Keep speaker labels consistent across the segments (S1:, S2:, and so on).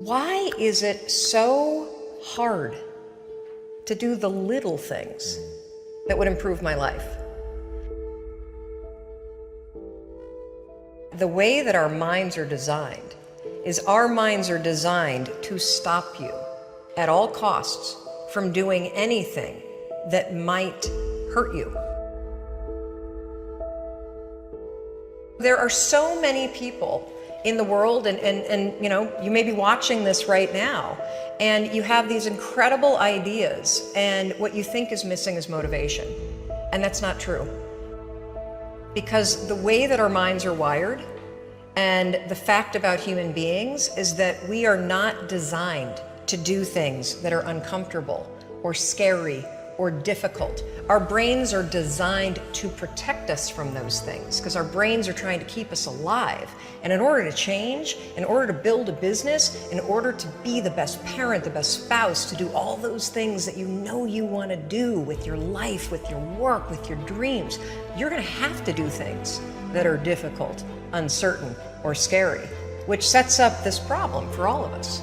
S1: Why is it so hard to do the little things that would improve my life? The way that our minds are designed is our minds are designed to stop you at all costs from doing anything that might hurt you. There are so many people in the world, and you know, you may be watching this right now, and you have these incredible ideas, and what you think is missing is motivation. And that's not true. Because the way that our minds are wired, and the fact about human beings, is that we are not designed to do things that are uncomfortable or scary or difficult. Our brains are designed to protect us from those things because our brains are trying to keep us alive. And in order to change, in order to build a business, in order to be the best parent, the best spouse, to do all those things that you know you want to do with your life, with your work, with your dreams, you're going to have to do things that are difficult, uncertain, or scary, which sets up this problem for all of us.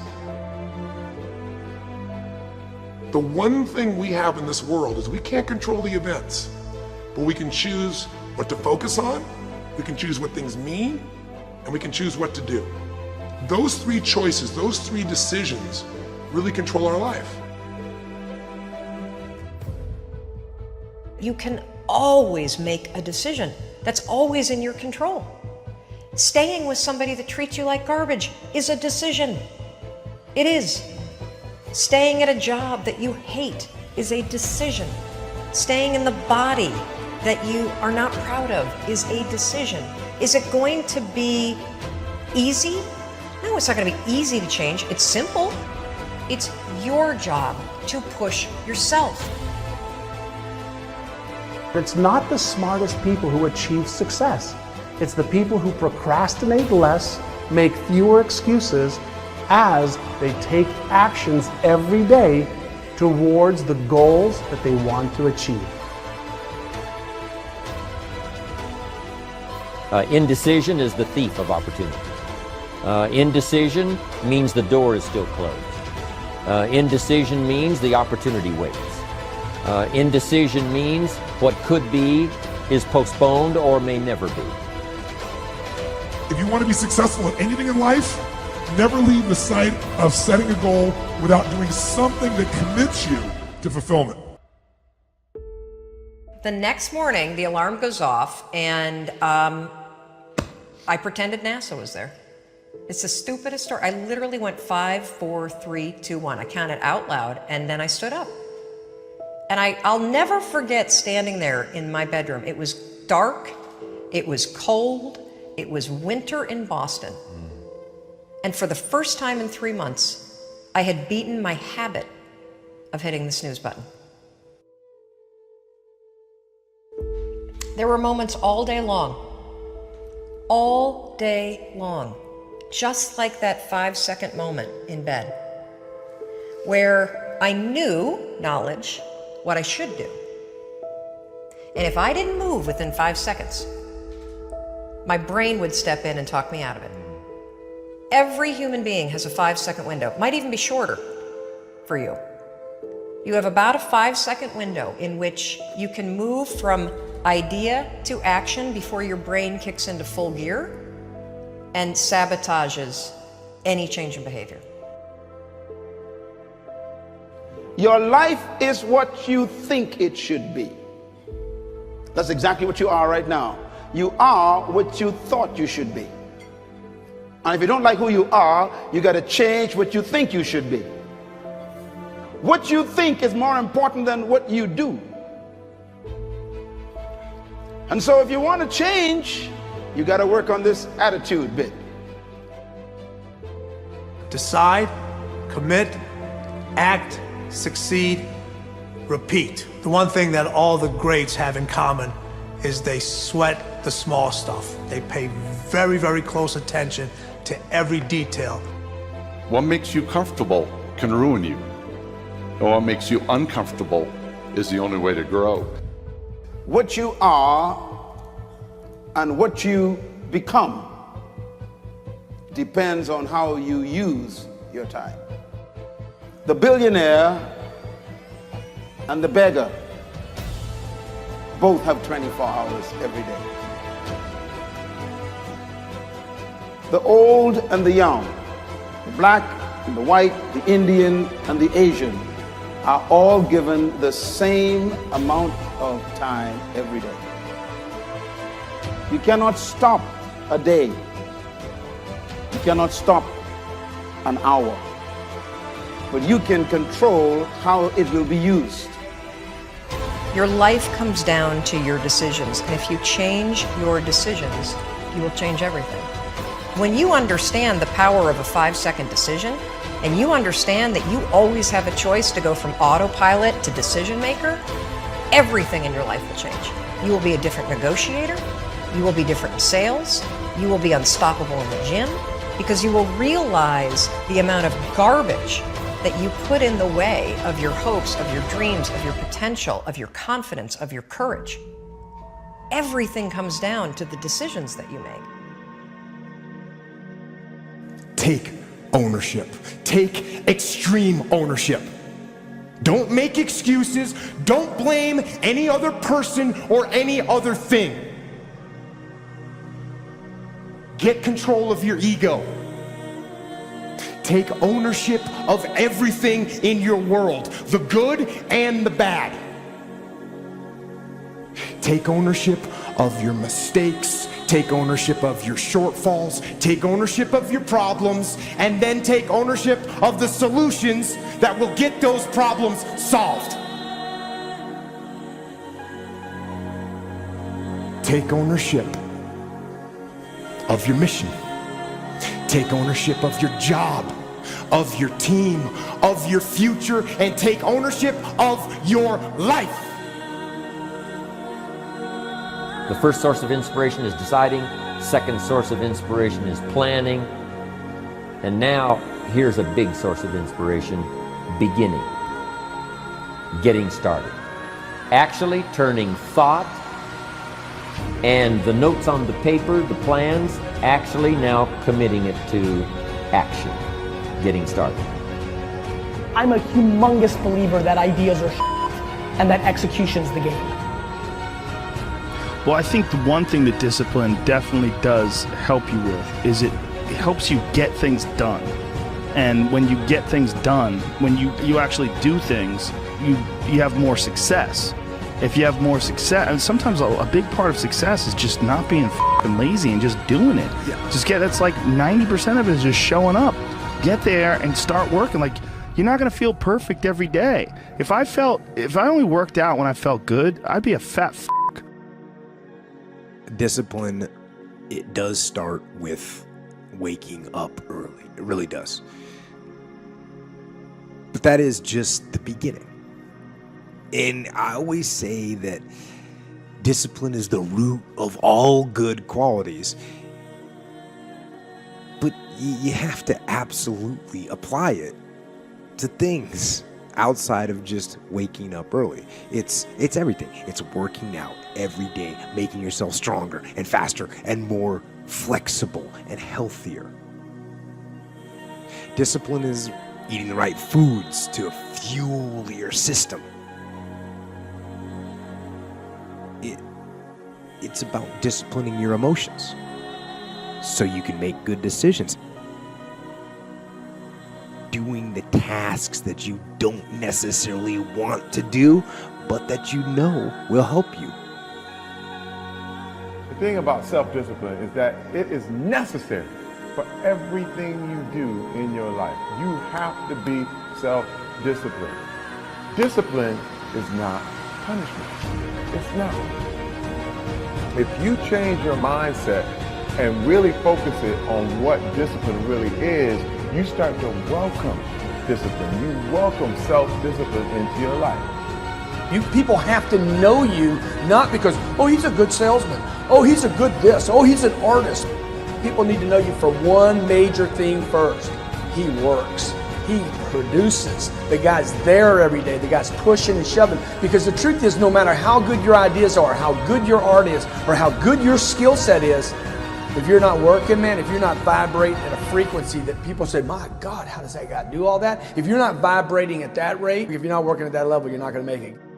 S2: The one thing we have in this world is we can't control the events, but we can choose what to focus on, we can choose what things mean, and we can choose what to do. Those three choices, those three decisions really control our life.
S1: You can always make a decision. That's always in your control. Staying with somebody that treats you like garbage is a decision. It is. Staying at a job that you hate is a decision. Staying in the body that you are not proud of is a decision. Is it going to be easy? No, it's not going to be easy to change. It's simple. It's your job to push yourself.
S3: It's not the smartest people who achieve success. It's the people who procrastinate less, make fewer excuses, as they take actions every day towards the goals that they want to achieve.
S4: Indecision is the thief of opportunity. Indecision means the door is still closed. Indecision means the opportunity waits. Indecision means what could be is postponed or may never be.
S2: If you want to be successful at anything in life, never leave the sight of setting a goal without doing something that commits you to fulfillment.
S1: The next morning, the alarm goes off, and I pretended NASA was there. It's the stupidest story. I literally went 5, 4, 3, 2, 1. I counted out loud, and then I stood up. And I'll never forget standing there in my bedroom. It was dark, it was cold, it was winter in Boston. And for the first time in 3 months, I had beaten my habit of hitting the snooze button. There were moments all day long, just like that 5-second moment in bed, where I knew, knowledge, what I should do. And if I didn't move within 5 seconds, my brain would step in and talk me out of it. Every human being has a 5-second window. It might even be shorter for you. You have about a 5-second window in which you can move from idea to action before your brain kicks into full gear and sabotages any change in behavior.
S5: Your life is what you think it should be. That's exactly what you are right now. You are what you thought you should be. And if you don't like who you are, you got to change what you think you should be. What you think is more important than what you do. And so if you want to change, you got to work on this attitude bit.
S6: Decide, commit, act, succeed, repeat. The one thing that all the greats have in common is they sweat the small stuff. They pay very, very close attention to every detail.
S7: What makes you comfortable can ruin you. And what makes you uncomfortable is the only way to grow.
S5: What you are and what you become depends on how you use your time. The billionaire and the beggar both have 24 hours every day. The old and the young, the black and the white, the Indian and the Asian are all given the same amount of time every day. You cannot stop a day. You cannot stop an hour. But you can control how it will be used.
S1: Your life comes down to your decisions, and if you change your decisions, you will change everything. When you understand the power of a 5-second decision, and you understand that you always have a choice to go from autopilot to decision maker, everything in your life will change. You will be a different negotiator, you will be different in sales, you will be unstoppable in the gym, because you will realize the amount of garbage that you put in the way of your hopes, of your dreams, of your potential, of your confidence, of your courage. Everything comes down to the decisions that you make.
S8: Take ownership. Take extreme ownership. Don't make excuses. Don't blame any other person or any other thing. Get control of your ego. Take ownership of everything in your world, the good and the bad. Take ownership of your mistakes. Take ownership of your shortfalls. Take ownership of your problems. And then take ownership of the solutions that will get those problems solved. Take ownership of your mission. Take ownership of your job, of your team, of your future, and take ownership of your life.
S4: The first source of inspiration is deciding. Second source of inspiration is planning. And now, here's a big source of inspiration, beginning. Getting started. Actually turning thought and the notes on the paper, the plans, actually now committing it to action. Getting started.
S9: I'm a humongous believer that ideas are and that execution's the game.
S10: Well, I think the one thing that discipline definitely does help you with is it helps you get things done. And when you get things done, when you actually do things, you have more success. If you have more success, and sometimes a big part of success is just not being f***ing lazy and just doing it. Yeah. That's like 90% of it is just showing up. Get there and start working. Like, you're not gonna feel perfect every day. If I only worked out when I felt good, I'd be a fat f***.
S11: Discipline, it does start with waking up early. It really does. But that is just the beginning. And I always say that discipline is the root of all good qualities. But you have to absolutely apply it to things outside of just waking up early. It's everything. It's working out every day, making yourself stronger and faster and more flexible and healthier. Discipline is eating the right foods to fuel your system. It's about disciplining your emotions so you can make good decisions. Doing the tasks that you don't necessarily want to do, but that you know will help you.
S12: The thing about self-discipline is that it is necessary for everything you do in your life. You have to be self-disciplined. Discipline is not punishment. It's not. If you change your mindset and really focus it on what discipline really is, you start to welcome discipline. You welcome self-discipline into your life.
S13: You people have to know you, not because, oh, he's a good salesman. Oh, he's a good this. Oh, he's an artist. People need to know you for one major thing first. He works. He produces. The guy's there every day. The guy's pushing and shoving. Because the truth is, no matter how good your ideas are, how good your art is, or how good your skill set is, If you're not working, man, if you're not vibrating at a frequency that people say, my God, how does that guy do all that? If you're not vibrating at that rate, if you're not working at that level, you're not going to make it.